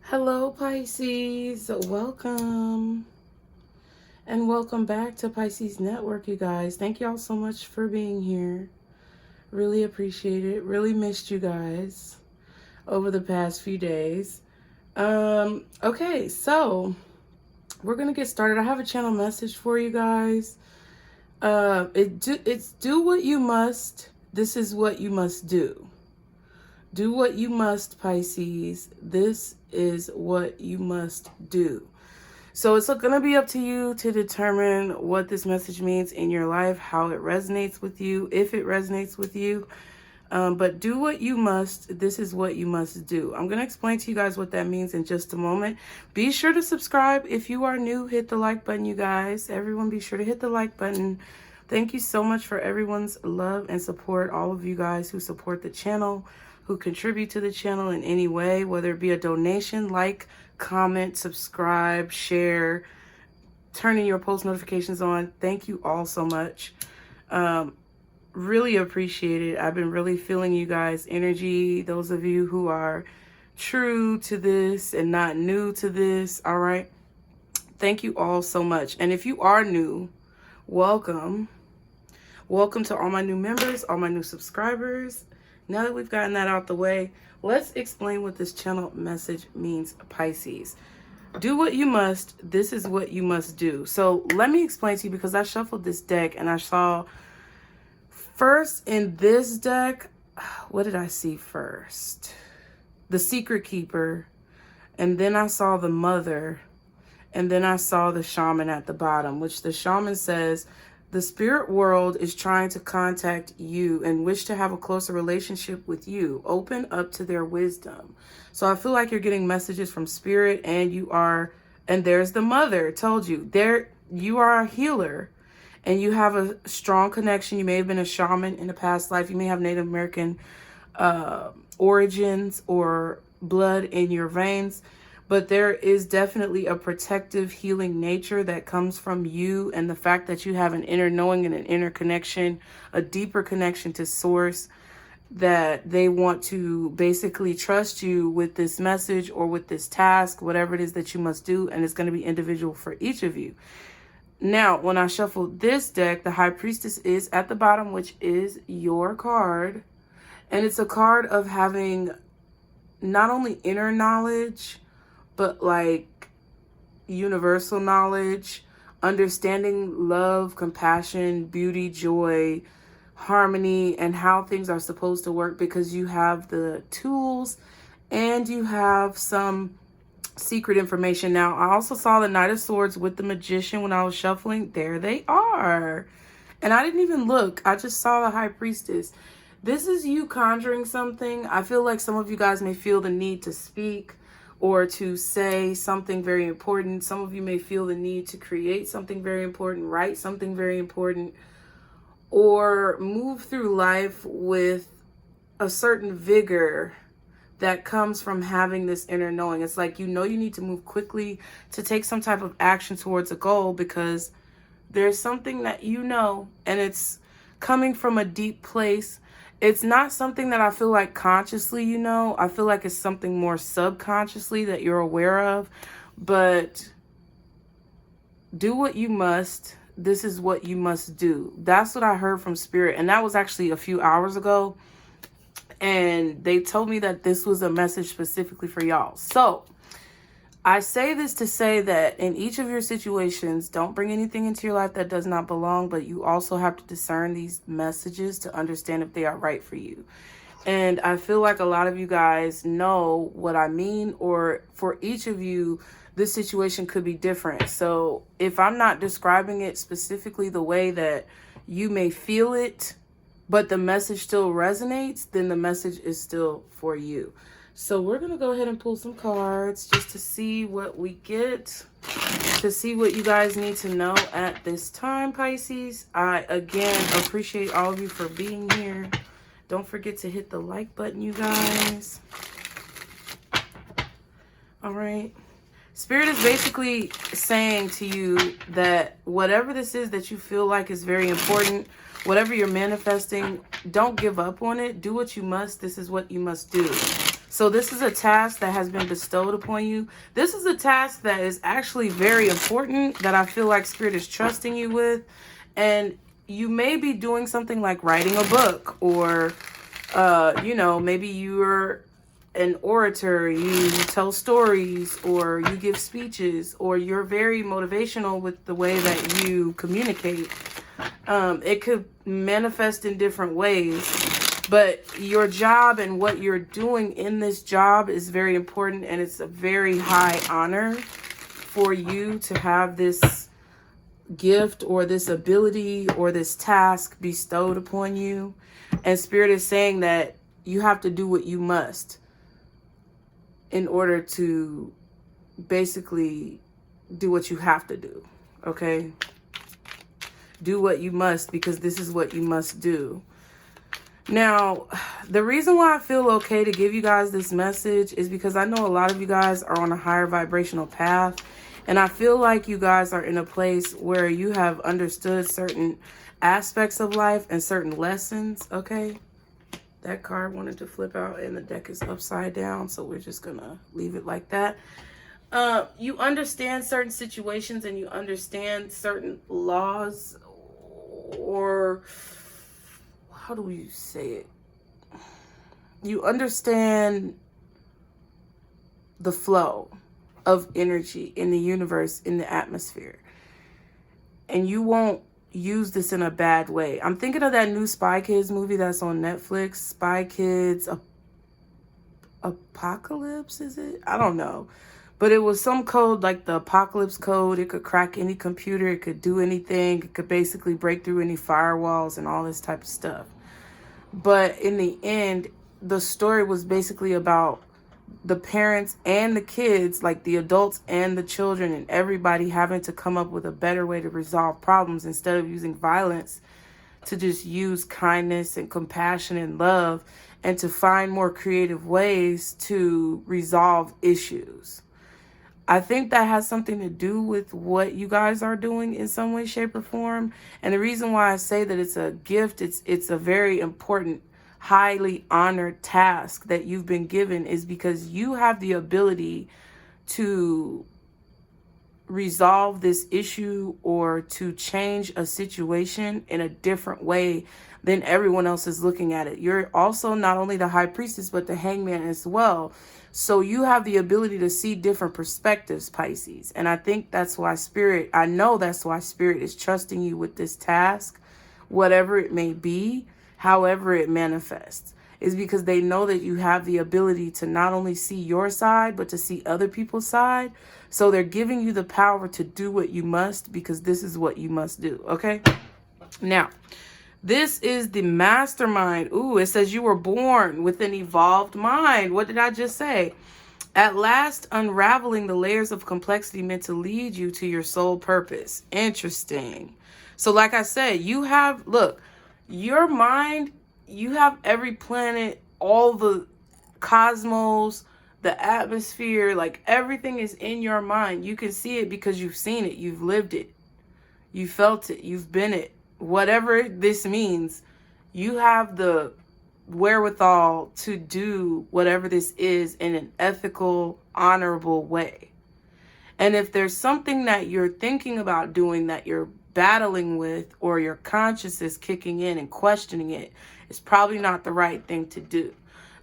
Hello, Pisces. Welcome. And welcome back to Pisces Network, you guys. Thank y'all so much for being here. Really appreciate it. Really missed you guys over the past few days. Okay, so we're going to get started. I have a channel message for you guys. It's do what you must. This is what you must do. Do what you must, Pisces. This is what you must do. So it's going to be up to you to determine what this message means in your life, how it resonates with you, if it resonates with you. But do what you must. This is what you must do. I'm going to explain to you guys what that means in just a moment. Be sure to subscribe. If you are new, hit the like button, you guys. Everyone, be sure to hit the like button. Thank you so much for everyone's love and support. All of you guys who support the channel, who contribute to the channel in any way, whether it be a donation, like, comment, subscribe, share, turning your post notifications on. Thank you all so much. Really appreciate it. I've been really feeling you guys' energy. Those of you who are true to this and not new to this, all right? Thank you all so much. And if you are new, welcome. Welcome to all my new members, all my new subscribers. Now that we've gotten that out the way, let's explain what this channel message means, Pisces. Do what you must. This is what you must do. So let me explain to you, because I shuffled this deck and I saw first in this deck, what did I see first? The Secret Keeper. And then I saw the Mother. And then I saw the Shaman at the bottom, which the Shaman says, the spirit world is trying to contact you and wish to have a closer relationship with you. Open up to their wisdom. So I feel like you're getting messages from spirit, and you are, and there's the Mother, told you. You are a healer and you have a strong connection. You may have been a shaman in a past life. You may have Native American origins or blood in your veins. But there is definitely a protective, healing nature that comes from you, and the fact that you have an inner knowing and an inner connection, a deeper connection to source, that they want to basically trust you with this message or with this task, whatever it is that you must do, and it's going to be individual for each of you. Now, when I shuffled this deck, the High Priestess is at the bottom, which is your card, and it's a card of having not only inner knowledge, but like universal knowledge, understanding love, compassion, beauty, joy, harmony, and how things are supposed to work, because you have the tools and you have some secret information. Now, I also saw the Knight of Swords with the Magician when I was shuffling. There they are. And I didn't even look. I just saw the High Priestess. This is you conjuring something. I feel like some of you guys may feel the need to speak or to say something very important. Some of you may feel the need to create something very important, write something very important, or move through life with a certain vigor that comes from having this inner knowing. It's like, you know, you need to move quickly to take some type of action towards a goal, because there's something that you know, and it's coming from a deep place. It's not something that I feel like consciously, you know. I feel like it's something more subconsciously that you're aware of. But do what you must. This is what you must do. That's what I heard from Spirit. And that was actually a few hours ago. And they told me that this was a message specifically for y'all. So I say this to say that in each of your situations, don't bring anything into your life that does not belong, but you also have to discern these messages to understand if they are right for you. And I feel like a lot of you guys know what I mean, or for each of you, this situation could be different. So if I'm not describing it specifically the way that you may feel it, but the message still resonates, then the message is still for you. So we're going to go ahead and pull some cards just to see what we get, to see what you guys need to know at this time, Pisces. I, again, appreciate all of you for being here. Don't forget to hit the like button, you guys. All right. Spirit is basically saying to you that whatever this is that you feel like is very important, whatever you're manifesting, don't give up on it. Do what you must. This is what you must do. So this is a task that has been bestowed upon you. This is a task that is actually very important, that I feel like Spirit is trusting you with. And you may be doing something like writing a book, or, you know, maybe you're an orator, you tell stories, or you give speeches, or you're very motivational with the way that you communicate. It could manifest in different ways, but your job and what you're doing in this job is very important, and it's a very high honor for you to have this gift or this ability or this task bestowed upon you. And Spirit is saying that you have to do what you must in order to basically do what you have to do. Okay? Do what you must, because this is what you must do. Now, the reason why I feel okay to give you guys this message is because I know a lot of you guys are on a higher vibrational path. And I feel like you guys are in a place where you have understood certain aspects of life and certain lessons. Okay? That card wanted to flip out and the deck is upside down. So we're just going to leave it like that. You understand certain situations and you understand certain laws, or how do you say it? You understand the flow of energy in the universe, in the atmosphere. And you won't use this in a bad way. I'm thinking of that new Spy Kids movie that's on Netflix. Spy Kids Apocalypse, is it? I don't know. But it was some code like the Apocalypse code. It could crack any computer. It could do anything. It could basically break through any firewalls and all this type of stuff. But in the end, the story was basically about the parents and the kids, like the adults and the children, and everybody having to come up with a better way to resolve problems instead of using violence, to just use kindness and compassion and love, and to find more creative ways to resolve issues. I think that has something to do with what you guys are doing in some way, shape, or form. And the reason why I say that it's a gift, it's a very important, highly honored task that you've been given, is because you have the ability to resolve this issue or to change a situation in a different way than everyone else is looking at it. You're also not only the High Priestess, but the Hangman as well. So you have the ability to see different perspectives, Pisces. And I think that's why Spirit, I know that's why Spirit is trusting you with this task, whatever it may be, however it manifests, is because they know that you have the ability to not only see your side, but to see other people's side. So they're giving you the power to do what you must, because this is what you must do. Okay? Now, this is the mastermind. Ooh, it says you were born with an evolved mind. What did I just say? At last, unraveling the layers of complexity meant to lead you to your soul purpose. Interesting. So like I said, you have, look, your mind, you have every planet, all the cosmos, the atmosphere, like everything is in your mind. You can see it because you've seen it. You've lived it. You felt it. You've been it. Whatever this means, you have the wherewithal to do whatever this is in an ethical, honorable way. And if there's something that you're thinking about doing that you're battling with, or your conscience is kicking in and questioning it, it's probably not the right thing to do.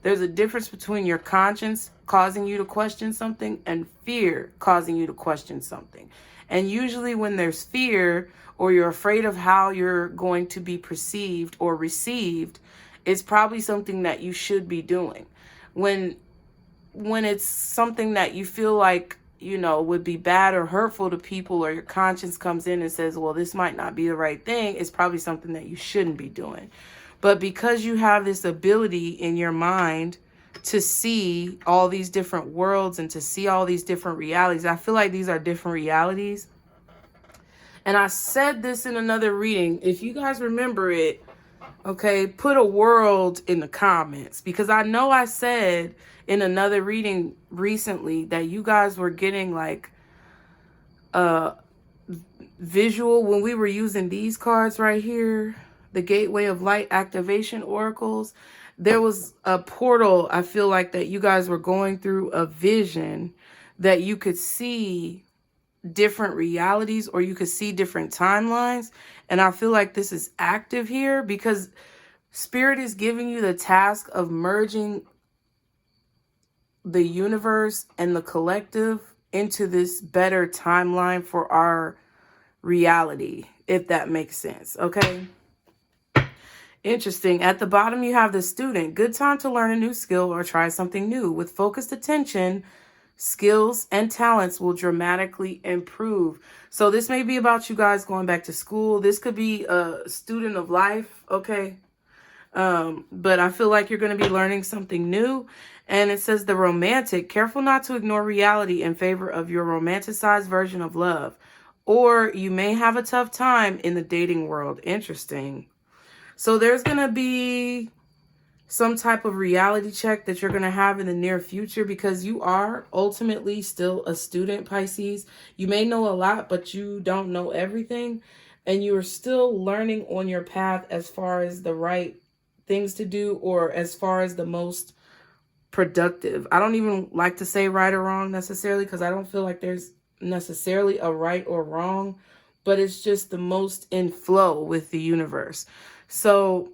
There's a difference between your conscience causing you to question something and fear causing you to question something. And usually when there's fear, or you're afraid of how you're going to be perceived or received, it's probably something that you should be doing. When it's something that you feel like, you know, would be bad or hurtful to people, or your conscience comes in and says, well, this might not be the right thing, it's probably something that you shouldn't be doing. But because you have this ability in your mind to see all these different worlds and to see all these different realities, I feel like these are different realities. And I said this in another reading. If you guys remember it, okay, put a world in the comments, because I know I said in another reading recently that you guys were getting like a visual when we were using these cards right here, the Gateway of Light Activation Oracles, there was a portal, I feel like, that you guys were going through, a vision that you could see different realities, or you could see different timelines. And I feel like this is active here because Spirit is giving you the task of merging the universe and the collective into this better timeline for our reality, if that makes sense. Okay. Interesting. At the bottom, you have the student. Good time to learn a new skill or try something new. With focused attention, skills and talents will dramatically improve. So this may be about you guys going back to school. This could be a student of life. Okay. But I feel like you're going to be learning something new. And it says the romantic, careful not to ignore reality in favor of your romanticized version of love. Or you may have a tough time in the dating world. Interesting. So there's going to be some type of reality check that you're going to have in the near future, because you are ultimately still a student, Pisces. You may know a lot, but you don't know everything. And you are still learning on your path as far as the right things to do, or as far as the most productive. I don't even like to say right or wrong necessarily, because I don't feel like there's necessarily a right or wrong, but it's just the most in flow with the universe. So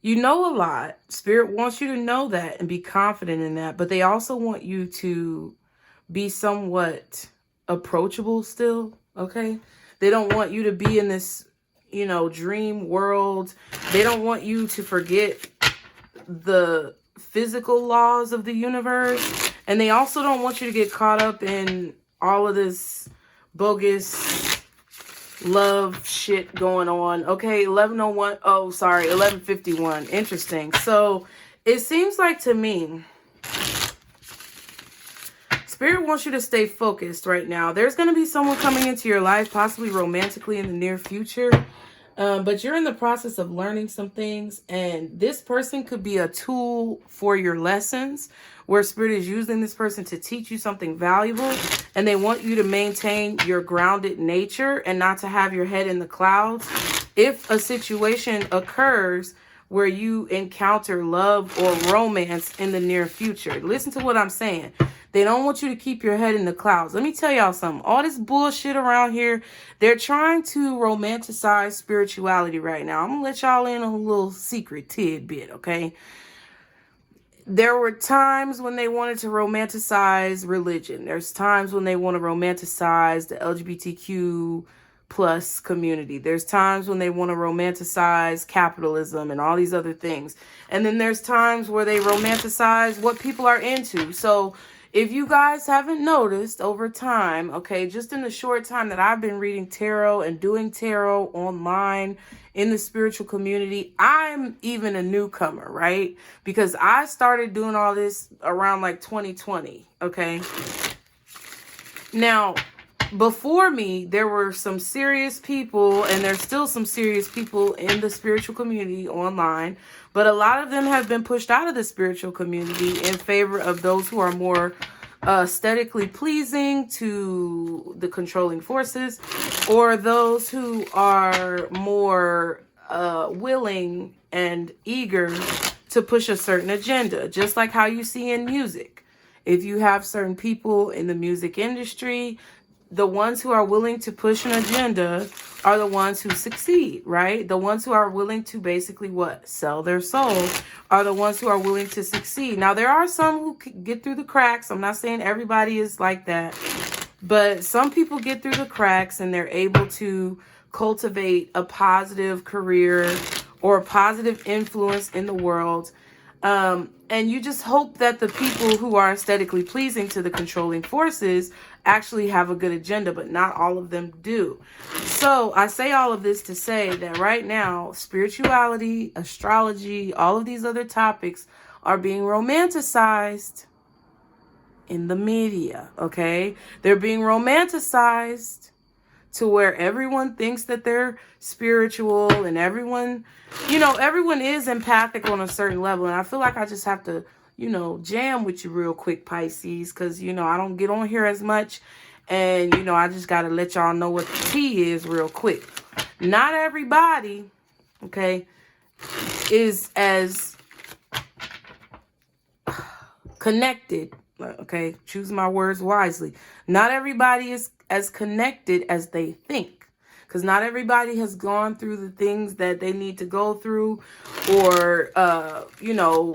you know a lot. Spirit wants you to know that and be confident in that, but they also want you to be somewhat approachable still, okay? They don't want you to be in this, you know, dream world. They don't want you to forget the physical laws of the universe. And they also don't want you to get caught up in all of this bogus love shit going on. Okay, 11:01. Oh, sorry, 11:51. Interesting. So it seems like to me, Spirit wants you to stay focused right now. There's going to be someone coming into your life, possibly romantically in the near future. But you're in the process of learning some things, and this person could be a tool for your lessons, where Spirit is using this person to teach you something valuable, and they want you to maintain your grounded nature and not to have your head in the clouds. If a situation occurs where you encounter love or romance in the near future, listen to what I'm saying. They don't want you to keep your head in the clouds. Let me tell y'all something. All this bullshit around here, they're trying to romanticize spirituality right now. I'm going to let y'all in on a little secret tidbit, okay? There were times when they wanted to romanticize religion. There's times when they want to romanticize the LGBTQ plus community. There's times when they want to romanticize capitalism and all these other things. And then there's times where they romanticize what people are into. So if you guys haven't noticed over time, okay, just in the short time that I've been reading tarot and doing tarot online in the spiritual community, I'm even a newcomer, right? Because I started doing all this around like 2020, okay? Now, before me, there were some serious people, and there's still some serious people in the spiritual community online, but a lot of them have been pushed out of the spiritual community in favor of those who are more aesthetically pleasing to the controlling forces, or those who are more willing and eager to push a certain agenda, just like how you see in music. If you have certain people in the music industry, the ones who are willing to push an agenda are the ones who succeed, right? The ones who are willing to basically what? Sell their soul are the ones who are willing to succeed. Now, there are some who get through the cracks. I'm not saying everybody is like that, but some people get through the cracks and they're able to cultivate a positive career or a positive influence in the world. And you just hope that the people who are aesthetically pleasing to the controlling forces actually have a good agenda, but not all of them do. So I say all of this to say that right now, spirituality, astrology, all of these other topics are being romanticized in the media, okay? They're being romanticized to where everyone thinks that they're spiritual, and everyone, you know, everyone is empathic on a certain level. And I feel like I just have to, you know, jam with you real quick, Pisces, because, you know, I don't get on here as much. And, you know, I just got to let y'all know what the tea is real quick. Not everybody, okay, is as connected. Okay, choose my words wisely. Not everybody is as connected as they think, because not everybody has gone through the things that they need to go through, or you know,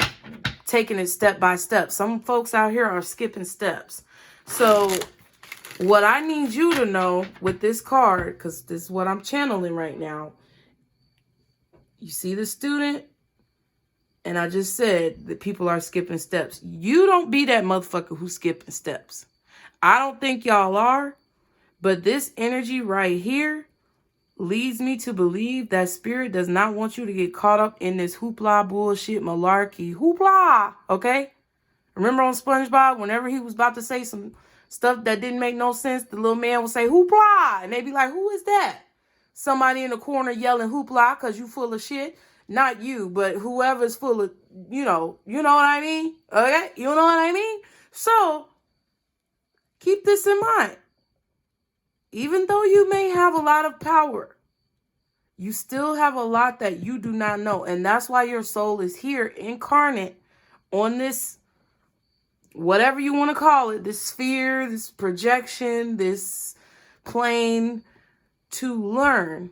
taking it step by step. Some folks out here are skipping steps. So what I need you to know with this card, because this is what I'm channeling right now, you see the student, and I just said that people are skipping steps. You don't be that motherfucker who's skipping steps. I don't think y'all are, but this energy right here leads me to believe that spirit does not want you to get caught up in this hoopla bullshit malarkey. Hoopla, okay? Remember on SpongeBob, whenever he was about to say some stuff that didn't make no sense, the little man would say hoopla, and they'd be like, who is that? Somebody in the corner yelling hoopla because you full of shit. Not you, but whoever's full of, you know what I mean? Okay? You know what I mean? So, keep this in mind. Even though you may have a lot of power, you still have a lot that you do not know. And that's why your soul is here incarnate on this, whatever you want to call it, this sphere, this projection, this plane, to learn,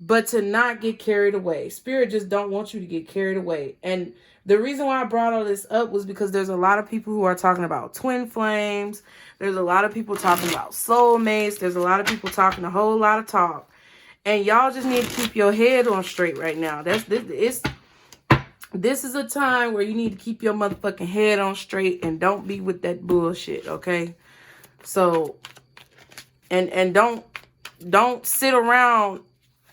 but to not get carried away. Spirit just don't want you to get carried away. And the reason why I brought all this up was because there's a lot of people who are talking about twin flames. There's a lot of people talking about soulmates. There's a lot of people talking a whole lot of talk. And y'all just need to keep your head on straight right now. This is a time where you need to keep your motherfucking head on straight and don't be with that bullshit, okay? So, and don't sit around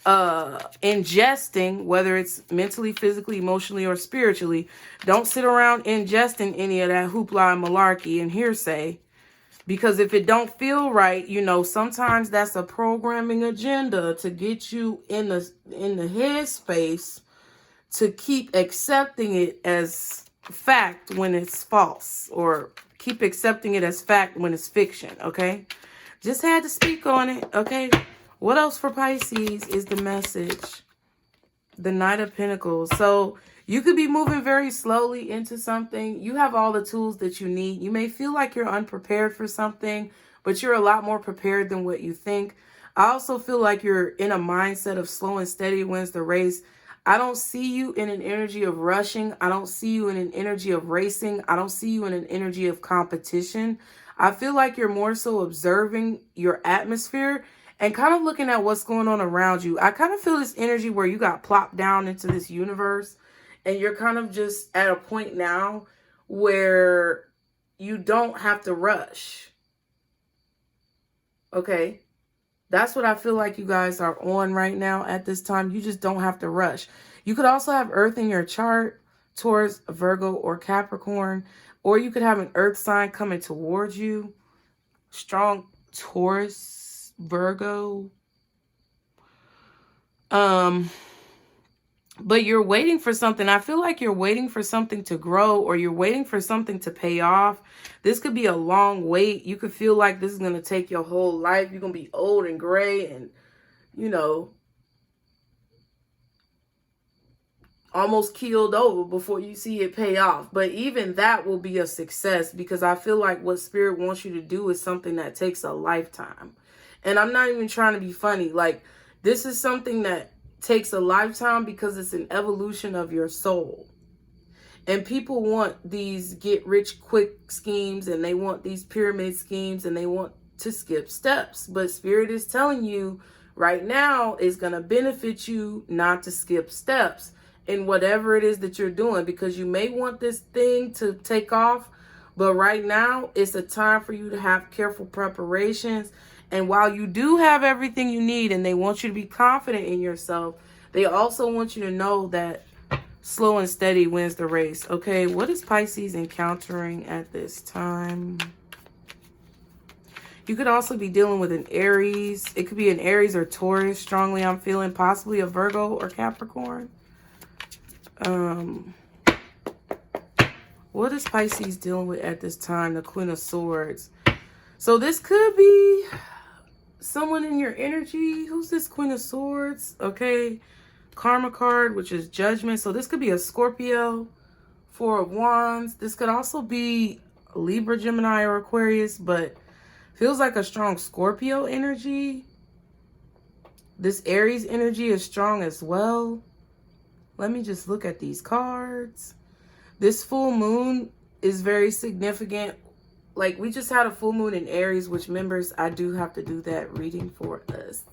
ingesting, whether it's mentally, physically, emotionally, or spiritually. Don't sit around ingesting any of that hoopla and malarkey and hearsay, because if it don't feel right, you know, sometimes that's a programming agenda to get you in the headspace to keep accepting it as fact when it's false, or keep accepting it as fact when it's fiction, okay? Just had to speak on it, okay? What else for Pisces is the message? The Knight of Pentacles. So you could be moving very slowly into something. You have all the tools that you need. You may feel like you're unprepared for something, but you're a lot more prepared than what you think. I also feel like you're in a mindset of slow and steady wins the race. I don't see you in an energy of rushing. I don't see you in an energy of racing. I don't see you in an energy of competition. I feel like you're more so observing your atmosphere and kind of looking at what's going on around you. I kind of feel this energy where you got plopped down into this universe, and you're kind of just at a point now where you don't have to rush. Okay? That's what I feel like you guys are on right now at this time. You just don't have to rush. You could also have Earth in your chart, Taurus, Virgo, or Capricorn. Or you could have an Earth sign coming towards you. Strong Taurus, Virgo. But you're waiting for something. I feel like you're waiting for something to grow, or you're waiting for something to pay off. This could be a long wait. You could feel like this is going to take your whole life. You're going to be old and gray and, you know, almost keeled over before you see it pay off. But even that will be a success, because I feel like what Spirit wants you to do is something that takes a lifetime. And I'm not even trying to be funny. Like, this is something that takes a lifetime because it's an evolution of your soul. And people want these get rich quick schemes, and they want these pyramid schemes, and they want to skip steps. But Spirit is telling you right now it's going to benefit you not to skip steps in whatever it is that you're doing, because you may want this thing to take off, but right now it's a time for you to have careful preparations. And while you do have everything you need, and they want you to be confident in yourself, they also want you to know that slow and steady wins the race. Okay, what is Pisces encountering at this time? You could also be dealing with an Aries. It could be an Aries or Taurus, strongly I'm feeling, possibly a Virgo or Capricorn. What is Pisces dealing with at this time? The Queen of Swords. So this could be someone in your energy. Who's this Queen of Swords? Okay. Karma card, which is Judgment. So this could be a Scorpio. Four of Wands. This could also be Libra, Gemini, or Aquarius, but feels like a strong Scorpio energy. This Aries energy is strong as well. Let me just look at these cards. This full moon is very significant. Like, we just had a full moon in Aries, which, members, I do have to do that reading for us.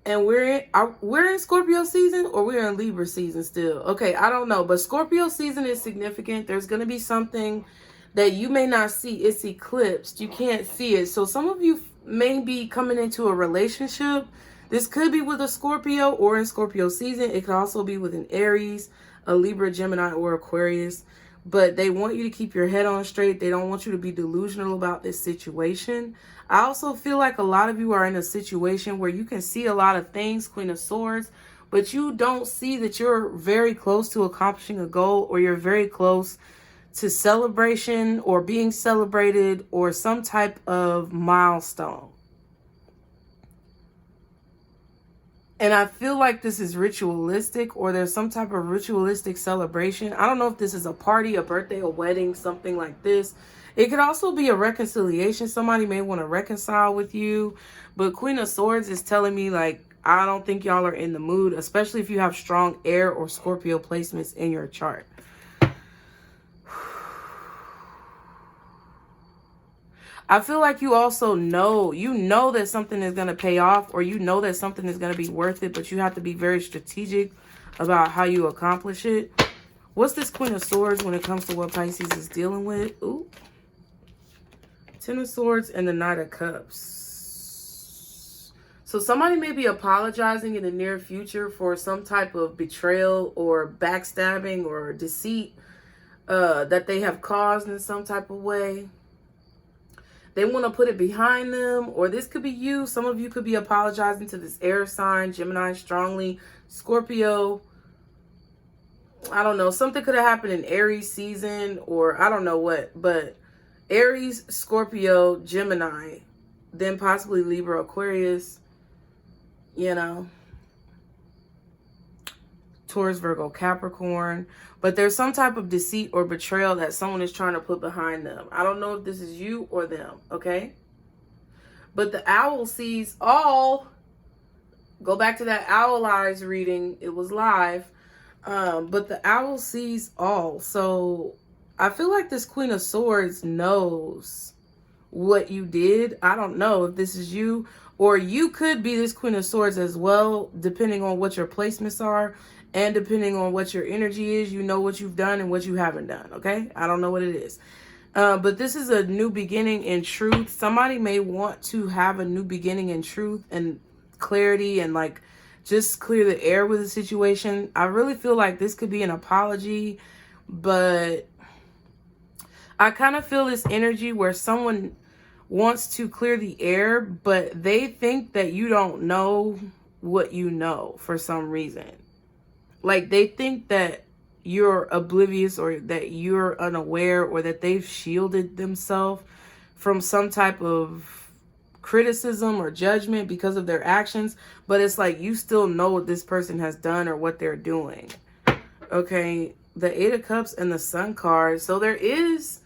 And we're in Scorpio season, or we're in Libra season still. Okay, I don't know. But Scorpio season is significant. There's going to be something that you may not see. It's eclipsed. You can't see it. So some of you may be coming into a relationship. This could be with a Scorpio or in Scorpio season. It could also be with an Aries, a Libra, Gemini, or Aquarius. But they want you to keep your head on straight. They don't want you to be delusional about this situation. I also feel like a lot of you are in a situation where you can see a lot of things, Queen of Swords, but you don't see that you're very close to accomplishing a goal, or you're very close to celebration or being celebrated or some type of milestone. And I feel like this is ritualistic, or there's some type of ritualistic celebration. I don't know if this is a party, a birthday, a wedding, something like this. It could also be a reconciliation. Somebody may want to reconcile with you. But Queen of Swords is telling me, like, I don't think y'all are in the mood, especially if you have strong air or Scorpio placements in your chart. I feel like you also know, that something is going to pay off, or you know that something is going to be worth it, but you have to be very strategic about how you accomplish it. What's this Queen of Swords when it comes to what Pisces is dealing with? Ooh. Ten of Swords and the Knight of Cups. So somebody may be apologizing in the near future for some type of betrayal or backstabbing or deceit that they have caused in some type of way. They want to put it behind them, or this could be you. Some of you could be apologizing to this air sign, Gemini, strongly, Scorpio. I don't know. Something could have happened in Aries season, or I don't know what, but Aries, Scorpio, Gemini, then possibly Libra, Aquarius, you know, Taurus, Virgo, Capricorn. But there's some type of deceit or betrayal that someone is trying to put behind them. I don't know if this is you or them, okay? But the owl sees all. Go back to that owl eyes reading. It was live. But the owl sees all. So I feel like this Queen of Swords knows what you did. I don't know if this is you, or you could be this Queen of Swords as well, depending on what your placements are. And depending on what your energy is, you know what you've done and what you haven't done, okay? I don't know what it is. But this is a new beginning in truth. Somebody may want to have a new beginning in truth and clarity, and like just clear the air with the situation. I really feel like this could be an apology, but I kind of feel this energy where someone wants to clear the air, but they think that you don't know what you know for some reason. Like, they think that you're oblivious, or that you're unaware, or that they've shielded themselves from some type of criticism or judgment because of their actions. But it's like you still know what this person has done or what they're doing. Okay, the Eight of Cups and the Sun card. So there is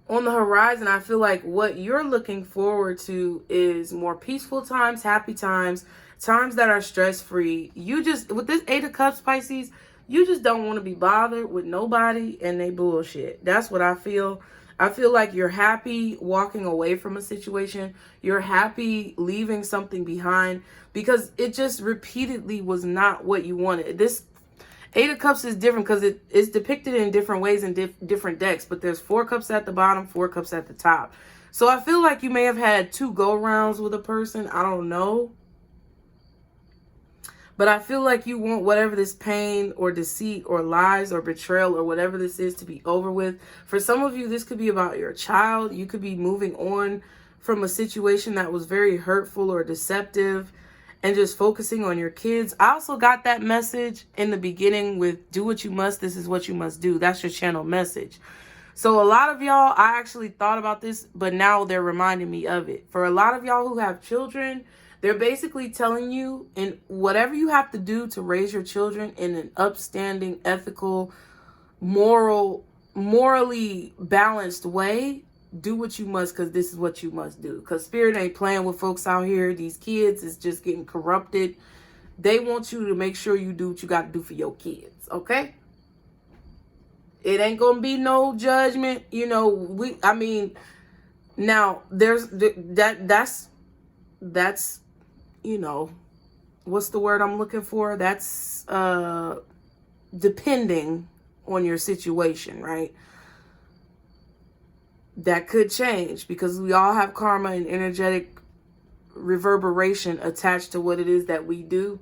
on the horizon, I feel like what you're looking forward to is more peaceful times, happy times, times that are stress-free. You just, with this Eight of Cups, Pisces, you just don't want to be bothered with nobody and they bullshit. That's what I feel. I feel like you're happy walking away from a situation. You're happy leaving something behind because it just repeatedly was not what you wanted. This Eight of Cups is different because it is depicted in different ways in different decks, but there's 4 cups at the bottom, 4 cups at the top. So I feel like you may have had 2 go-rounds with a person. I don't know. But I feel like you want whatever this pain or deceit or lies or betrayal or whatever this is to be over with. For some of you, this could be about your child. You could be moving on from a situation that was very hurtful or deceptive and just focusing on your kids. I also got that message in the beginning with do what you must. This is what you must do. That's your channel message. So a lot of y'all, I actually thought about this, but now they're reminding me of it. For a lot of y'all who have children, They're basically telling you, in whatever you have to do to raise your children in an upstanding, ethical, morally balanced way, do what you must, because this is what you must do. Because spirit ain't playing with folks out here. These kids is just getting corrupted. They want you to make sure you do what you got to do for your kids, okay? It ain't gonna be no judgment, you know. Now there's that's you know, what's the word I'm looking for? That's depending on your situation, right? That could change, because we all have karma and energetic reverberation attached to what it is that we do.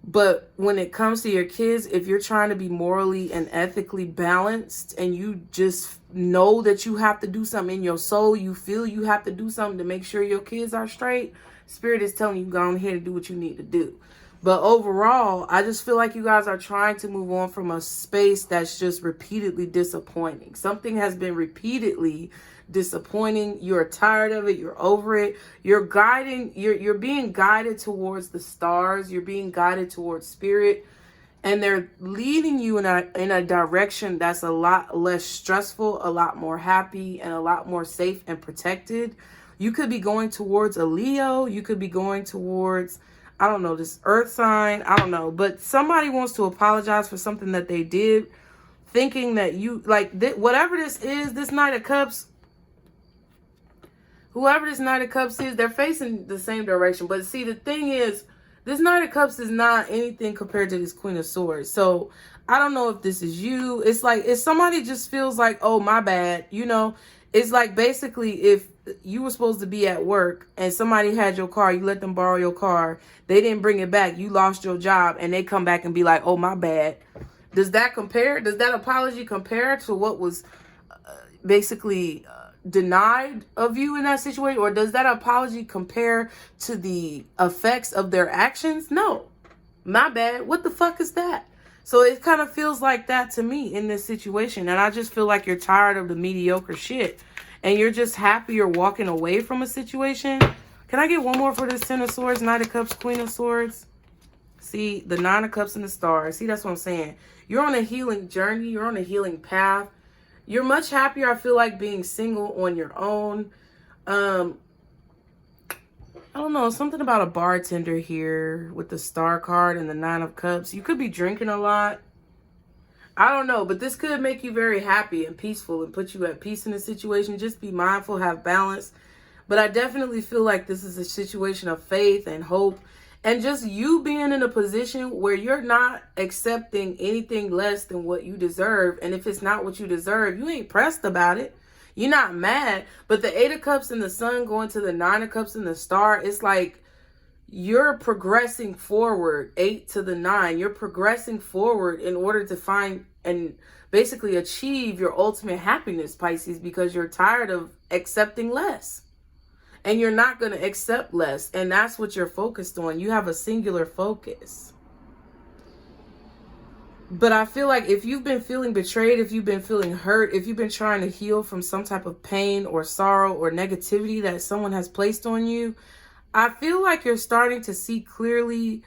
But when it comes to your kids, if you're trying to be morally and ethically balanced, and you just know that you have to do something in your soul, you feel you have to do something to make sure your kids are straight, spirit is telling you, go on ahead and do what you need to do. But overall, I just feel like you guys are trying to move on from a space that's just repeatedly disappointing. Something has been repeatedly disappointing. You're tired of it. You're over it. You're being guided towards the stars. You're being guided towards spirit. And they're leading you in a direction that's a lot less stressful, a lot more happy, and a lot more safe and protected. You could be going towards a Leo. You could be going towards, I don't know, this earth sign. I don't know. But somebody wants to apologize for something that they did, thinking that you, like, whatever this is, this Knight of Cups, whoever this Knight of Cups is, they're facing the same direction. But see, the thing is, this Knight of Cups is not anything compared to this Queen of Swords. So I don't know if this is you. It's like, if somebody just feels like, oh, my bad, you know, it's like basically if you were supposed to be at work and somebody had your car, you let them borrow your car, they didn't bring it back, you lost your job, and they come back and be like, oh, my bad. Does that compare? Does that apology compare to what was basically denied of you in that situation? Or does that apology compare to the effects of their actions? No. My bad. What the fuck is that? So it kind of feels like that to me in this situation. And I just feel like you're tired of the mediocre shit. And you're just happy you're walking away from a situation. Can I get one more for this Ten of Swords, Knight of Cups, Queen of Swords? See, the Nine of Cups and the Stars. See, that's what I'm saying. You're on a healing journey. You're on a healing path. You're much happier, I feel like, being single on your own. I don't know, something about a bartender here with the Star card and the Nine of Cups. You could be drinking a lot. I don't know, but this could make you very happy and peaceful and put you at peace in the situation. Just be mindful, have balance. But I definitely feel like this is a situation of faith and hope. And just you being in a position where you're not accepting anything less than what you deserve. And if it's not what you deserve, you ain't pressed about it. You're not mad. But the Eight of Cups and the Sun going to the Nine of Cups and the Star, it's like you're progressing forward, 8 to the 9. You're progressing forward in order to find and basically achieve your ultimate happiness, Pisces, because you're tired of accepting less. And you're not going to accept less. And that's what you're focused on. You have a singular focus. But I feel like if you've been feeling betrayed, if you've been feeling hurt, if you've been trying to heal from some type of pain or sorrow or negativity that someone has placed on you, I feel like you're starting to see clearly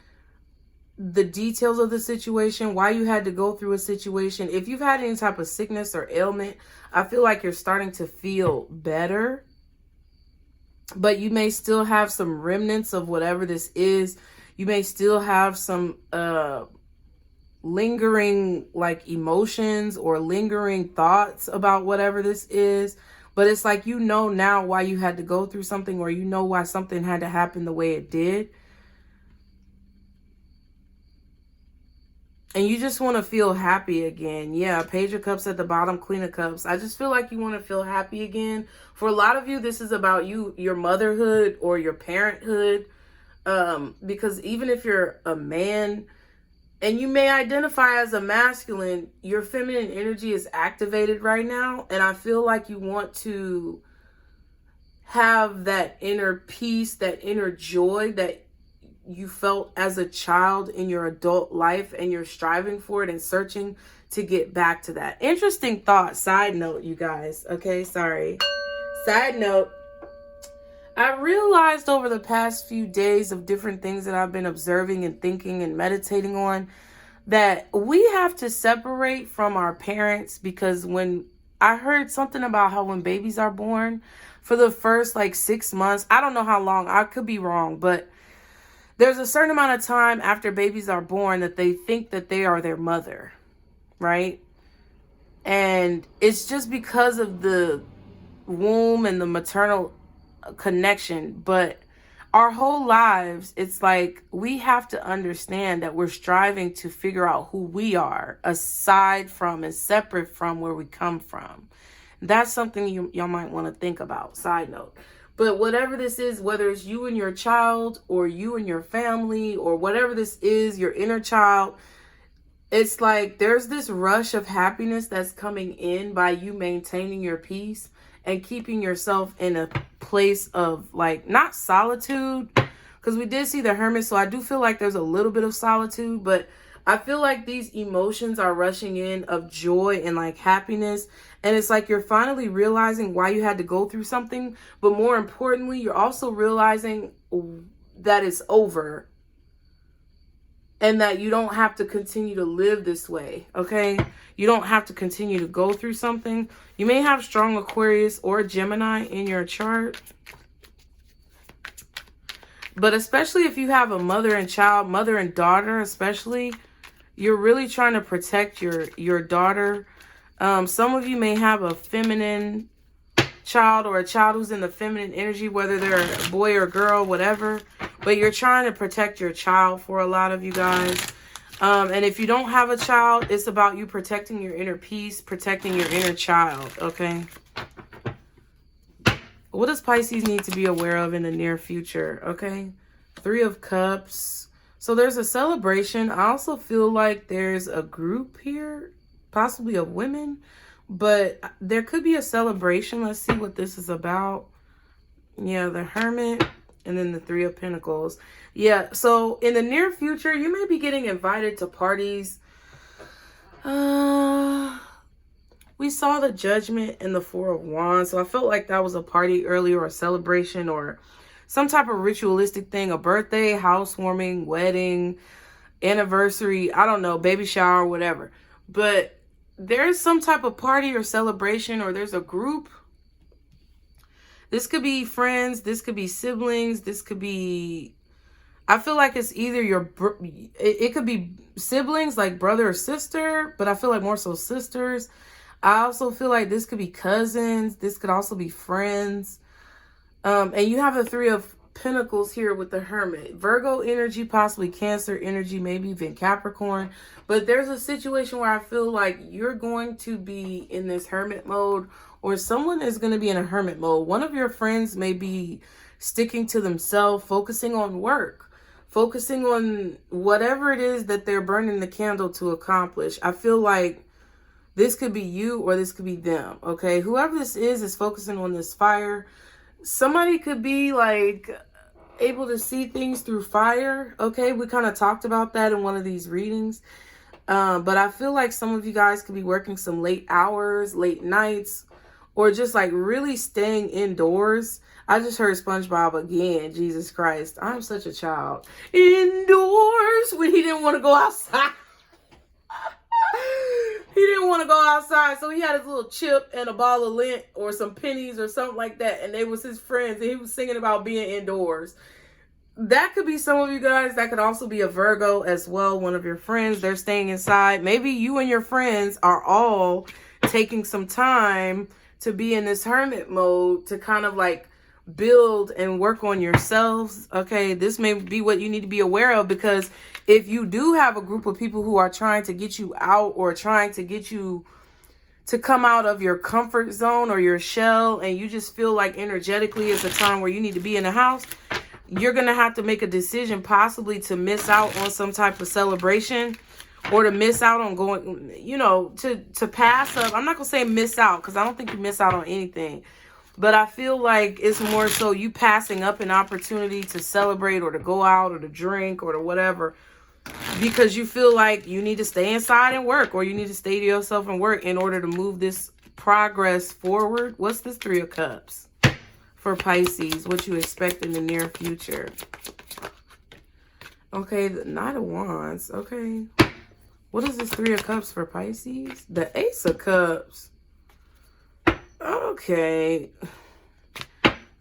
the details of the situation, why you had to go through a situation. If you've had any type of sickness or ailment, I feel like you're starting to feel better. But you may still have some remnants of whatever this is. You may still have some lingering like emotions or lingering thoughts about whatever this is. But it's like, you know now why you had to go through something, or you know why something had to happen the way it did. And you just want to feel happy again. Yeah, Page of Cups at the bottom, Queen of Cups. I just feel like you want to feel happy again. For a lot of you, this is about you, your motherhood or your parenthood. Because even if you're a man and you may identify as a masculine, your feminine energy is activated right now. And I feel like you want to have that inner peace, that inner joy that you felt as a child in your adult life, and you're striving for it and searching to get back to that. Interesting thought. Side note, you guys. Okay, sorry. Side note. I realized over the past few days of different things that I've been observing and thinking and meditating on that we have to separate from our parents, because when I heard something about how when babies are born, for the first like 6 months, I don't know how long, I could be wrong, but there's a certain amount of time after babies are born that they think that they are their mother, right? And it's just because of the womb and the maternal connection. But our whole lives, it's like we have to understand that we're striving to figure out who we are aside from and separate from where we come from. That's something y'all might want to think about. Side note. But whatever this is, whether it's you and your child or you and your family or whatever this is, your inner child, it's like there's this rush of happiness that's coming in by you maintaining your peace and keeping yourself in a place of like, not solitude, because we did see the Hermit, so I do feel like there's a little bit of solitude, but I feel like these emotions are rushing in of joy and like happiness. And it's like you're finally realizing why you had to go through something. But more importantly, you're also realizing that it's over. And that you don't have to continue to live this way, okay? You don't have to continue to go through something. You may have strong Aquarius or Gemini in your chart. But especially if you have a mother and child, mother and daughter especially, you're really trying to protect your daughter. Some of you may have a feminine child or a child who's in the feminine energy, whether they're a boy or girl, whatever. But you're trying to protect your child for a lot of you guys. And if you don't have a child, it's about you protecting your inner peace, protecting your inner child, okay? What does Pisces need to be aware of in the near future, okay? 3 of Cups. So there's a celebration. I also feel like there's a group here, possibly of women, but there could be a celebration. Let's see what this is about. Yeah, the Hermit and then the 3 of Pentacles. Yeah, so in the near future, you may be getting invited to parties. We saw the Judgment and the 4 of Wands, so I felt like that was a party earlier, or a celebration, or some type of ritualistic thing, a birthday, housewarming, wedding, anniversary, I don't know, baby shower, whatever. But there's some type of party or celebration, or there's a group. This could be friends, this could be siblings, this could be, I feel like it's either it could be siblings, like brother or sister, but I feel like more so sisters. I also feel like this could be cousins. This could also be friends. And you have the 3 of Pentacles here with the Hermit. Virgo energy, possibly Cancer energy, maybe even Capricorn. But there's a situation where I feel like you're going to be in this Hermit mode, or someone is going to be in a Hermit mode. One of your friends may be sticking to themselves, focusing on work, focusing on whatever it is that they're burning the candle to accomplish. I feel like this could be you or this could be them, okay? Whoever this is focusing on this fire. Somebody could be like able to see things through fire, okay? We kind of talked about that in one of these readings. But I feel like some of you guys could be working some late hours, late nights, or just like really staying indoors. I just heard SpongeBob again. Jesus Christ. I'm such a child. Indoors when he didn't want to go outside. He didn't want to go outside, so he had his little chip and a ball of lint or some pennies or something like that, and they was his friends, and he was singing about being indoors. That could be some of you guys. That could also be a Virgo as well, one of your friends. They're staying inside. Maybe you and your friends are all taking some time to be in this Hermit mode to kind of like build and work on yourselves, okay? This may be what you need to be aware of, because if you do have a group of people who are trying to get you out or trying to get you to come out of your comfort zone or your shell, and you just feel like energetically it's a time where you need to be in the house, you're going to have to make a decision possibly to miss out on some type of celebration, or to miss out on going, you know, to pass up. I'm not going to say miss out, because I don't think you miss out on anything. But I feel like it's more so you passing up an opportunity to celebrate or to go out or to drink or to whatever, because you feel like you need to stay inside and work, or you need to stay to yourself and work in order to move this progress forward. What's this 3 of Cups? for Pisces, what you expect in the near future. Okay, the Knight of Wands. Okay. What is this Three of Cups for Pisces? The Ace of Cups. Okay.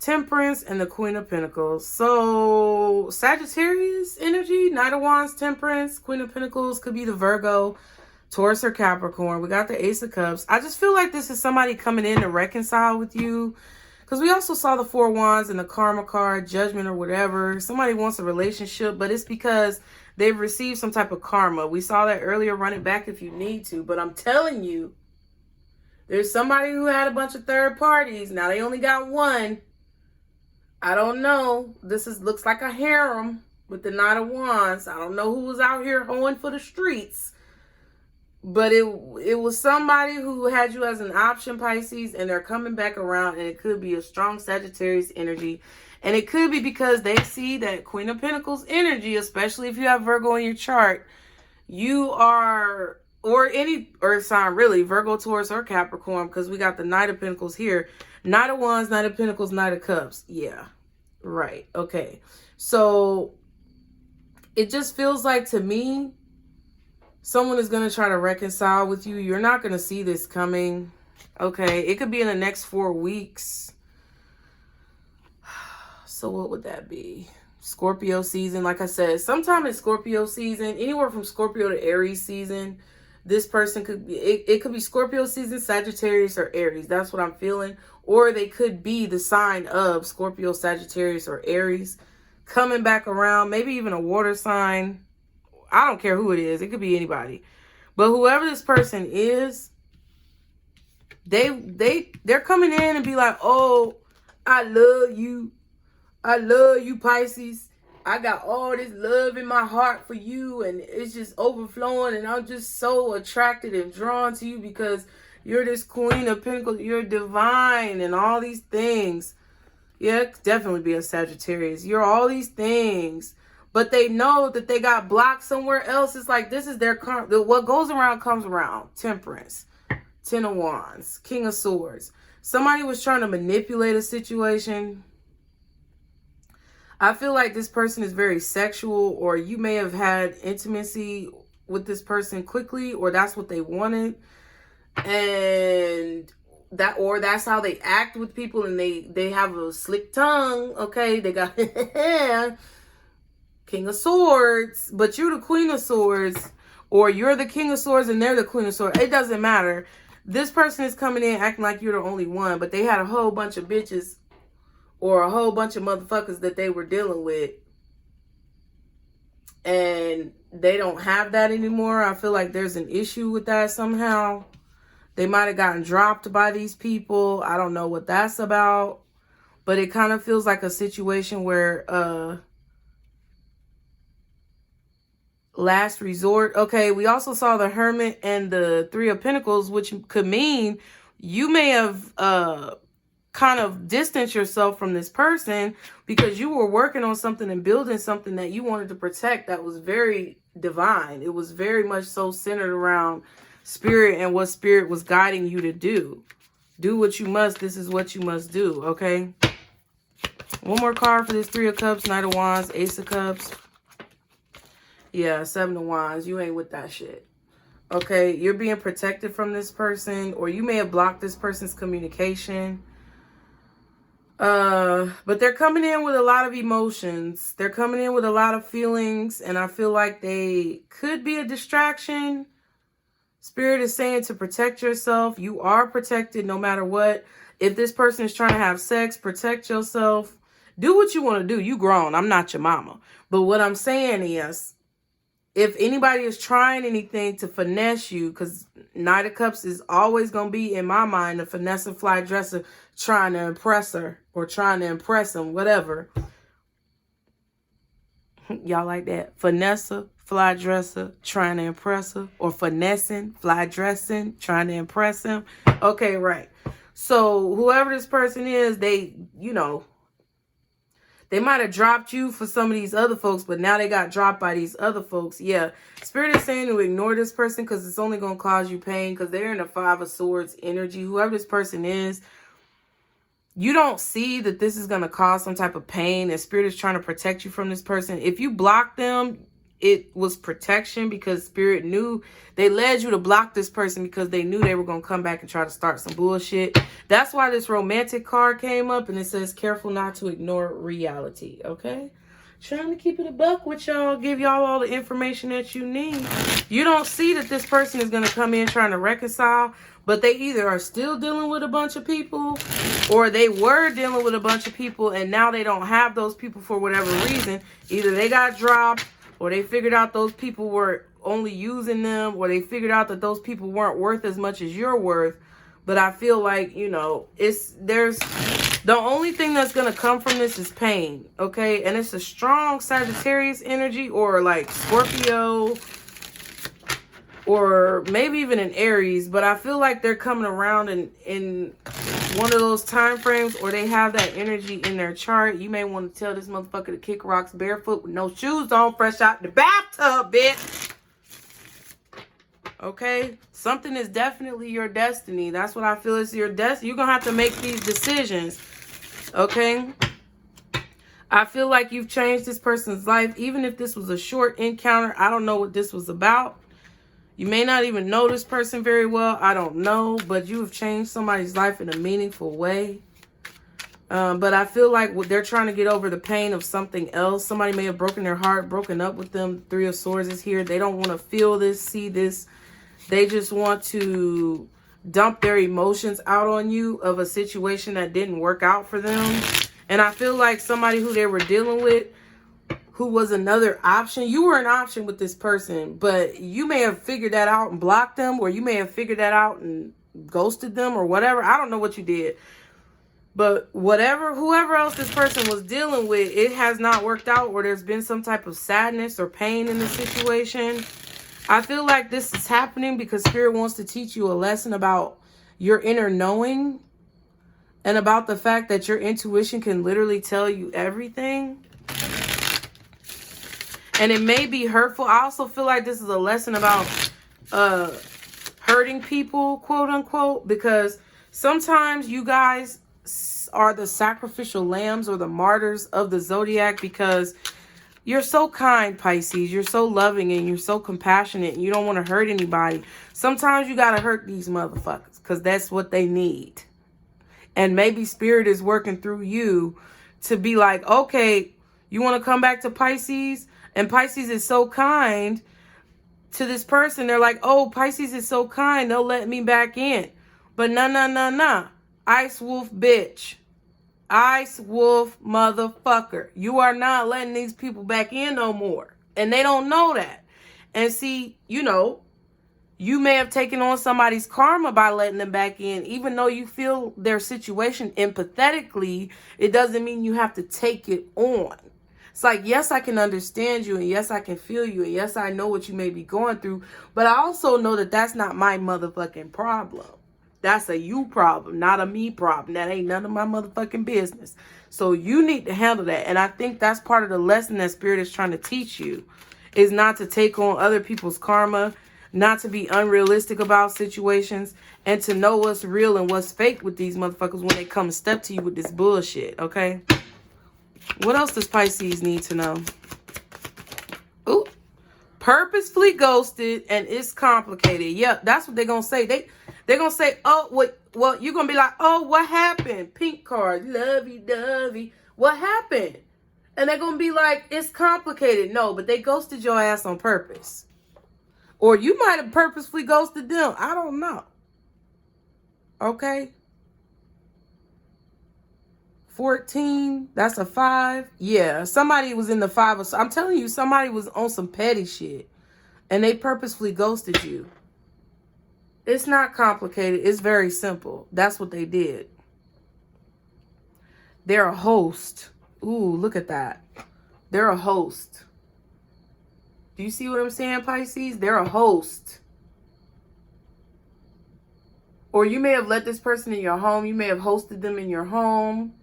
Temperance and the Queen of Pentacles. So, Sagittarius energy, Knight of Wands, Temperance, Queen of Pentacles could be the Virgo, Taurus, or Capricorn. We got the Ace of Cups. I just feel like this is somebody coming in to reconcile with you. Because we also saw the Four of Wands and the Karma card, Judgment or whatever. Somebody wants a relationship, but it's because they've received some type of karma. We saw that earlier. Run it back if you need to. But I'm telling you, there's somebody who had a bunch of third parties. Now they only got one. I don't know. Looks like a harem with the Knight of Wands. I don't know who was out here hoeing for the streets. But it was somebody who had you as an option, Pisces, and they're coming back around, and it could be a strong Sagittarius energy. And it could be because they see that Queen of Pentacles energy, especially if you have Virgo in your chart. You are, or any earth sign really, Virgo, Taurus, or Capricorn, because we got the Knight of Pentacles here. Knight of Wands, Knight of Pentacles, Knight of Cups. Yeah, right. Okay. So it just feels like to me, someone is going to try to reconcile with you. You're not going to see this coming. Okay. It could be in the next 4 weeks. So what would that be? Scorpio season. Like I said, sometime in Scorpio season, anywhere from Scorpio to Aries season, this person could be, it could be Scorpio season, Sagittarius, or Aries. That's what I'm feeling. Or they could be the sign of Scorpio, Sagittarius, or Aries coming back around. Maybe even a water sign. I don't care who it is. It could be anybody. But whoever this person is, they're coming in and be like, oh, I love you. I love you, Pisces. I got all this love in my heart for you, and it's just overflowing, and I'm just so attracted and drawn to you because you're this Queen of Pentacles. You're divine and all these things. Yeah, it could definitely be a Sagittarius. You're all these things. But they know that they got blocked somewhere else. It's like this is their karma. What goes around comes around. Temperance. Ten of Wands. King of Swords. Somebody was trying to manipulate a situation. I feel like this person is very sexual, or you may have had intimacy with this person quickly, or that's what they wanted. And that's how they act with people, and they have a slick tongue. Okay, they got King of Swords, but you're the Queen of Swords, or you're the King of Swords and they're the Queen of Swords. It doesn't matter. This person is coming in acting like you're the only one, but they had a whole bunch of bitches or a whole bunch of motherfuckers that they were dealing with. And they don't have that anymore. I feel like there's an issue with that somehow. They might have gotten dropped by these people. I don't know what that's about. But it kind of feels like a situation where last resort. Okay, we also saw the Hermit and the Three of Pentacles, which could mean you may have kind of distanced yourself from this person because you were working on something and building something that you wanted to protect that was very divine. It was very much so centered around spirit and what spirit was guiding you to do. Do what you must. This is what you must do, okay? One more card for this Three of Cups, Knight of Wands, Ace of Cups. Yeah, Seven of Wands. You ain't with that shit. Okay, you're being protected from this person, or you may have blocked this person's communication. But they're coming in with a lot of emotions. They're coming in with a lot of feelings, and I feel like they could be a distraction. Spirit is saying to protect yourself. You are protected no matter what. If this person is trying to have sex, protect yourself. Do what you want to do. You grown. I'm not your mama. But what I'm saying is, if anybody is trying anything to finesse you, because Knight of Cups is always going to be, in my mind, a finesse and fly dresser trying to impress her or trying to impress him, whatever. Y'all like that? Finesse, fly dresser, trying to impress her, or finessing, fly dressing, trying to impress him. Okay, right. So whoever this person is, they, you know, they might have dropped you for some of these other folks, but now they got dropped by these other folks. Yeah, Spirit is saying to ignore this person because it's only going to cause you pain because they're in a Five of Swords energy. Whoever this person is, You don't see that this is going to cause some type of pain, and Spirit is trying to protect you from this person. If you block them, it was protection, because Spirit knew, they led you to block this person because they knew they were going to come back and try to start some bullshit. That's why this romantic card came up, and it says careful not to ignore reality. Okay, trying to keep it a buck with y'all, give y'all all the information that you need. You don't see that this person is going to come in trying to reconcile, but they either are still dealing with a bunch of people, or they were dealing with a bunch of people and now they don't have those people for whatever reason. Either they got dropped, or they figured out those people were only using them, or they figured out that those people weren't worth as much as you're worth. But I feel like, you know, the only thing that's going to come from this is pain, okay? And it's a strong Sagittarius energy, or like Scorpio, or maybe even an Aries. But I feel like they're coming around in one of those time frames, or they have that energy in their chart. You may want to tell this motherfucker to kick rocks barefoot with no shoes on, fresh out the bathtub, bitch. Okay? Something is definitely your destiny. That's what I feel is your destiny. You're going to have to make these decisions. Okay? I feel like you've changed this person's life. Even if this was a short encounter, I don't know what this was about. You may not even know this person very well. I don't know. But you have changed somebody's life in a meaningful way. But I feel like they're trying to get over the pain of something else. Somebody may have broken their heart, broken up with them. Three of Swords is here. They don't want to feel this, see this. They just want to dump their emotions out on you of a situation that didn't work out for them. And I feel like somebody who they were dealing with, who was another option. You were an option with this person, but you may have figured that out and blocked them, or you may have figured that out and ghosted them, or whatever. I don't know what you did. But whoever else this person was dealing with, it has not worked out, or there's been some type of sadness or pain in the situation. I feel like this is happening because Spirit wants to teach you a lesson about your inner knowing, and about the fact that your intuition can literally tell you everything. And it may be hurtful. I also feel like this is a lesson about hurting people, quote unquote, because sometimes you guys are the sacrificial lambs or the martyrs of the zodiac, because you're so kind, Pisces. You're so loving and you're so compassionate and you don't want to hurt anybody. Sometimes you got to hurt these motherfuckers because that's what they need. And maybe Spirit is working through you to be like, okay, you want to come back to Pisces? And Pisces is so kind to this person. They're like, oh, Pisces is so kind, they'll let me back in. But nah. Ice wolf bitch. Ice wolf motherfucker. You are not letting these people back in no more. And they don't know that. And see, you know, you may have taken on somebody's karma by letting them back in. Even though you feel their situation empathetically, it doesn't mean you have to take it on. It's like, yes, I can understand you, and yes, I can feel you, and yes, I know what you may be going through, but I also know that that's not my motherfucking problem. That's a you problem, not a me problem. That ain't none of my motherfucking business. So you need to handle that. And I think that's part of the lesson that Spirit is trying to teach you, is not to take on other people's karma, not to be unrealistic about situations, and to know what's real and what's fake with these motherfuckers when they come and step to you with this bullshit, okay? What else does Pisces need to know? Ooh, purposefully ghosted and it's complicated. Yep, that's what they're going to say. They're going to say, oh, well, you're going to be like, oh, what happened? Pink card, lovey-dovey. What happened? And they're going to be like, it's complicated. No, but they ghosted your ass on purpose. Or you might have purposefully ghosted them. I don't know. Okay? 14, that's a 5. Yeah, somebody was in the 5. Or so. I'm telling you, somebody was on some petty shit. And they purposefully ghosted you. It's not complicated. It's very simple. That's what they did. They're a host. Ooh, look at that. They're a host. Do you see what I'm saying, Pisces? They're a host. Or you may have let this person in your home. You may have hosted them in your home.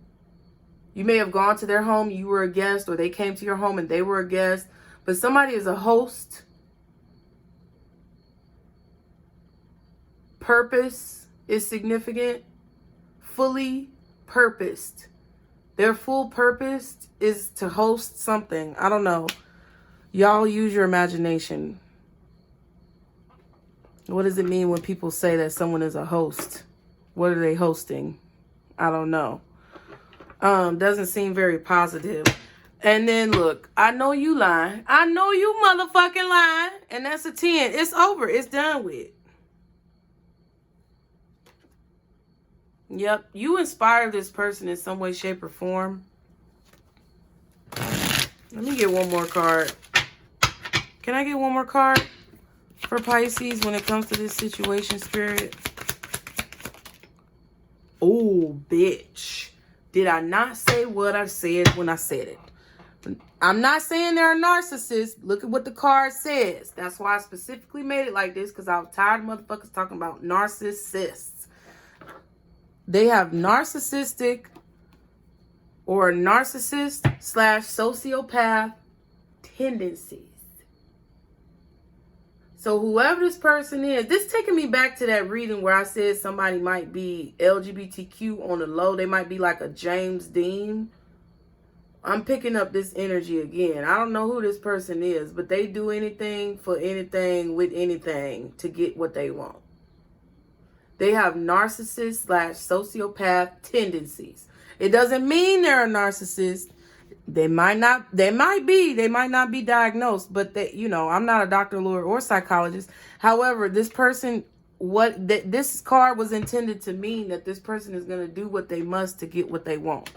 You may have gone to their home. You were a guest, or they came to your home and they were a guest. But somebody is a host. Purpose is significant. Fully purposed. Their full purpose is to host something. I don't know. Y'all use your imagination. What does it mean when people say that someone is a host? What are they hosting? I don't know. Doesn't seem very positive. And then look, I know you lying. I know you motherfucking lying. And that's a 10. It's over. It's done with. Yep. You inspire this person in some way, shape, or form. Let me get one more card. Can I get one more card for Pisces when it comes to this situation, Spirit? Oh, bitch. Did I not say what I said when I said it? I'm not saying they're a narcissist. Look at what the card says. That's why I specifically made it like this, because I was tired of motherfuckers talking about narcissists. They have narcissistic or narcissist/sociopath tendencies. So whoever this person is, this is taking me back to that reading where I said somebody might be LGBTQ on the low. They might be like a James Dean. I'm picking up this energy again. I don't know who this person is, but they do anything for anything with anything to get what they want. They have narcissist/sociopath tendencies. It doesn't mean they're a narcissist. They might not be diagnosed, but they, you know, I'm not a doctor, lawyer, or psychologist. However, this person, this card was intended to mean that this person is going to do what they must to get what they want.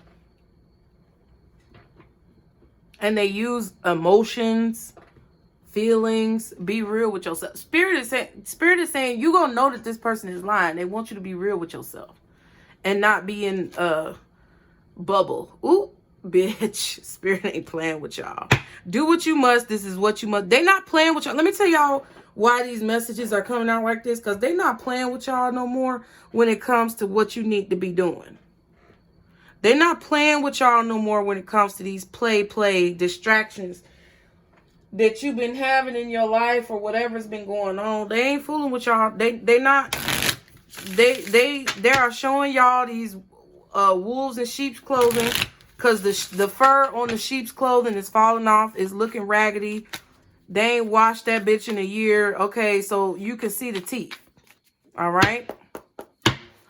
And they use emotions, feelings. Be real with yourself. Spirit is saying you're going to know that this person is lying. They want you to be real with yourself and not be in a bubble. Ooh, bitch. Spirit ain't playing with y'all. Do what you must. This is what you must. They not playing with y'all. Let me tell y'all why these messages are coming out like this. Because they not playing with y'all no more when it comes to what you need to be doing. They're not playing with y'all no more when it comes to these play distractions that you've been having in your life or whatever's been going on. They ain't fooling with y'all. They are showing y'all these wolves in sheep's clothing, because the fur on the sheep's clothing is falling off, is looking raggedy. They ain't washed that bitch in a year. Okay, so you can see the teeth. All right.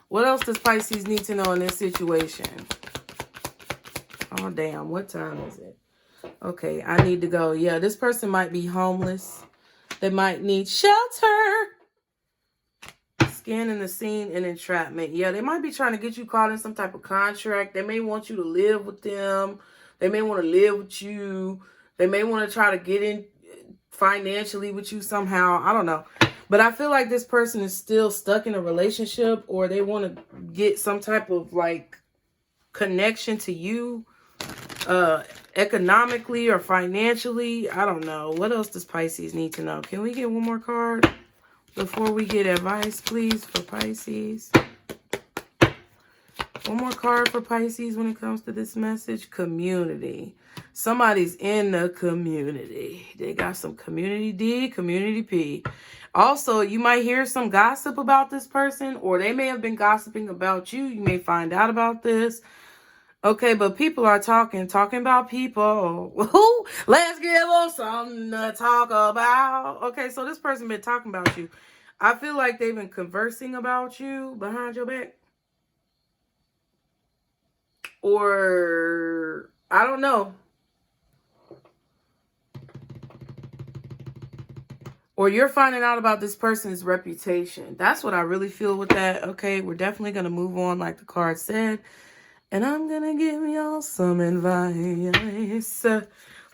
What else does Pisces need to know in this situation? Oh, damn. What time is it? Okay, I need to go. Yeah, this person might be homeless. They might need shelter. Scanning the scene and entrapment. Yeah, they might be trying to get you caught in some type of contract. They may want you to live with them. They may want to live with you. They may want to try to get in financially with you somehow. I don't know. But I feel like this person is still stuck in a relationship, or they want to get some type of like connection to you economically or financially. I don't know. What else does Pisces need to know? Can we get one more card before we get advice, please, for Pisces? One more card for Pisces when it comes to this message. Community. Somebody's in the community. They got some community D, community P. Also, you might hear some gossip about this person, or they may have been gossiping about you. You may find out about this. Okay, but people are talking about people. Let's give them something to talk about. Okay, so this person been talking about you. I feel like they've been conversing about you behind your back. Or, I don't know. Or you're finding out about this person's reputation. That's what I really feel with that. Okay, we're definitely going to move on like the card said. And I'm going to give y'all some advice.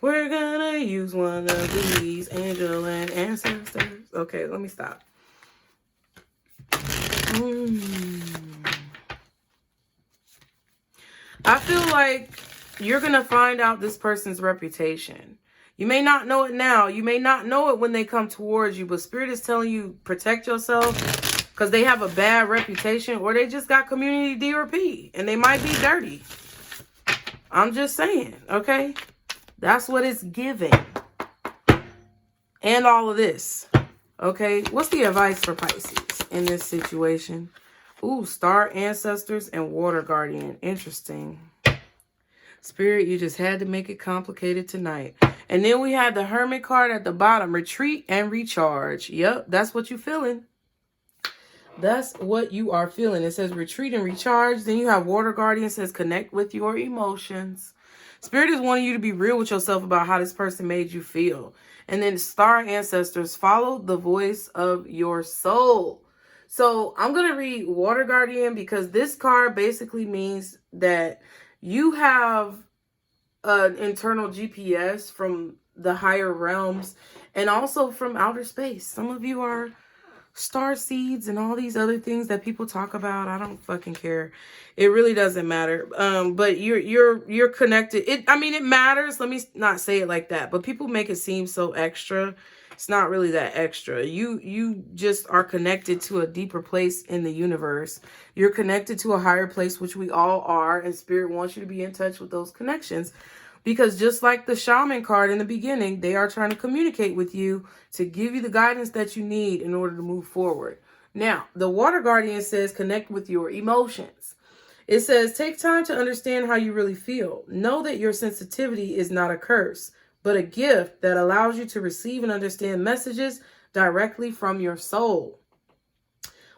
We're going to use one of these angel and ancestors. Okay, let me stop. I feel like you're going to find out this person's reputation. You may not know it now. You may not know it when they come towards you. But Spirit is telling you, protect yourself. Because they have a bad reputation, or they just got community D or P. And they might be dirty. I'm just saying, okay? That's what it's giving. And all of this. Okay? What's the advice for Pisces in this situation? Ooh, star ancestors and water guardian. Interesting. Spirit, you just had to make it complicated tonight. And then we had the Hermit card at the bottom. Retreat and recharge. Yep, that's what you're feeling. That's what you are feeling. It says retreat and recharge. Then you have water guardian. Says connect with your emotions. Spirit is wanting you to be real with yourself about how this person made you feel. And then star ancestors, follow the voice of your soul. So I'm going to read water guardian because this card basically means that you have an internal GPS from the higher realms and also from outer space. Some of you are star seeds and all these other things that people talk about. I don't fucking care. It really doesn't matter. But you're connected. It matters. Let me not say it like that. But people make it seem so extra. It's not really that extra. You just are connected to a deeper place in the universe. You're connected to a higher place, which we all are, and Spirit wants you to be in touch with those connections. Because just like the shaman card in the beginning, they are trying to communicate with you to give you the guidance that you need in order to move forward. Now, the water guardian says connect with your emotions. It says take time to understand how you really feel. Know that your sensitivity is not a curse, but a gift that allows you to receive and understand messages directly from your soul.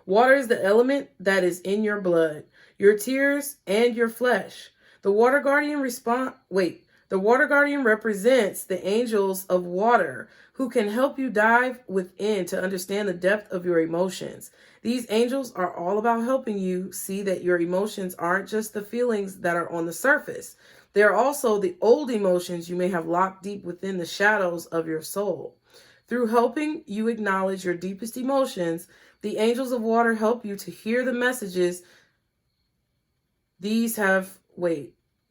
Water is the element that is in your blood, your tears, and your flesh. The water guardian represents the angels of water who can help you dive within to understand the depth of your emotions. These angels are all about helping you see that your emotions aren't just the feelings that are on the surface. They are also the old emotions you may have locked deep within the shadows of your soul. Through helping you acknowledge your deepest emotions, the angels of water help you to hear the messages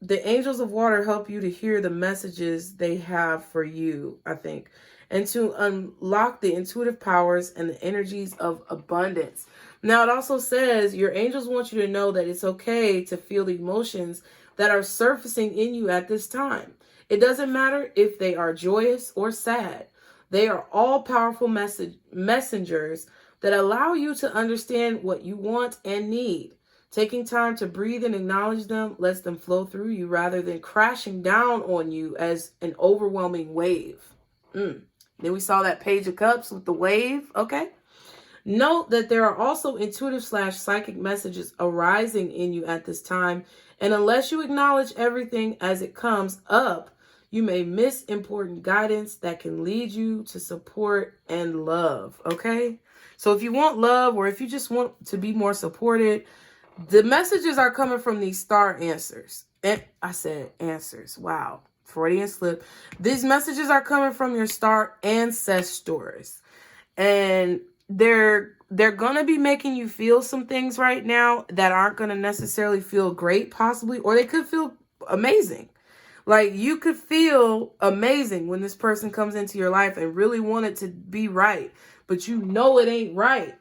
the angels of water help you to hear the messages they have for you, I think, and to unlock the intuitive powers and the energies of abundance. Now, it also says your angels want you to know that it's okay to feel the emotions that are surfacing in you at this time. It doesn't matter if they are joyous or sad. They are all powerful messengers that allow you to understand what you want and need. Taking time to breathe and acknowledge them lets them flow through you rather than crashing down on you as an overwhelming wave. Then we saw that Page of Cups with the wave, okay? Note that there are also intuitive/psychic messages arising in you at this time, and unless you acknowledge everything as it comes up, you may miss important guidance that can lead you to support and love, okay? So if you want love or if you just want to be more supported, the messages are coming from these star answers. And I said answers. Wow. Freudian slip. These messages are coming from your star ancestors. And they're going to be making you feel some things right now that aren't going to necessarily feel great, possibly. Or they could feel amazing. Like you could feel amazing when this person comes into your life and really want it to be right. But you know it ain't right.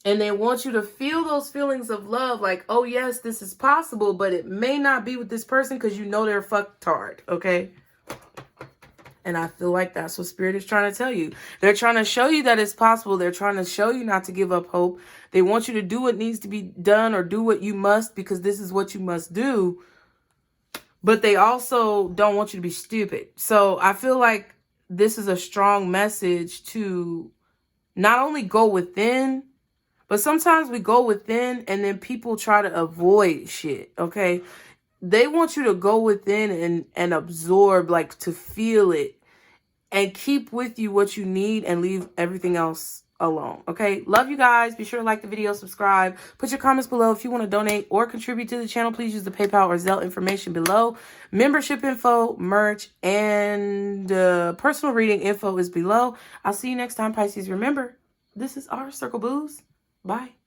And they want you to feel those feelings of love like, oh, yes, this is possible, but it may not be with this person because you know they're fucktard, okay? And I feel like that's what Spirit is trying to tell you. They're trying to show you that it's possible. They're trying to show you not to give up hope. They want you to do what needs to be done or do what you must because this is what you must do. But they also don't want you to be stupid. So I feel like this is a strong message to not only go within, but sometimes we go within and then people try to avoid shit, okay? They want you to go within and absorb, like to feel it and keep with you what you need and leave everything else alone, okay? Love you guys. Be sure to like the video, subscribe. Put your comments below if you want to donate or contribute to the channel. Please use the PayPal or Zelle information below. Membership info, merch, and personal reading info is below. I'll see you next time, Pisces. Remember, this is our Circle Booze. Bye.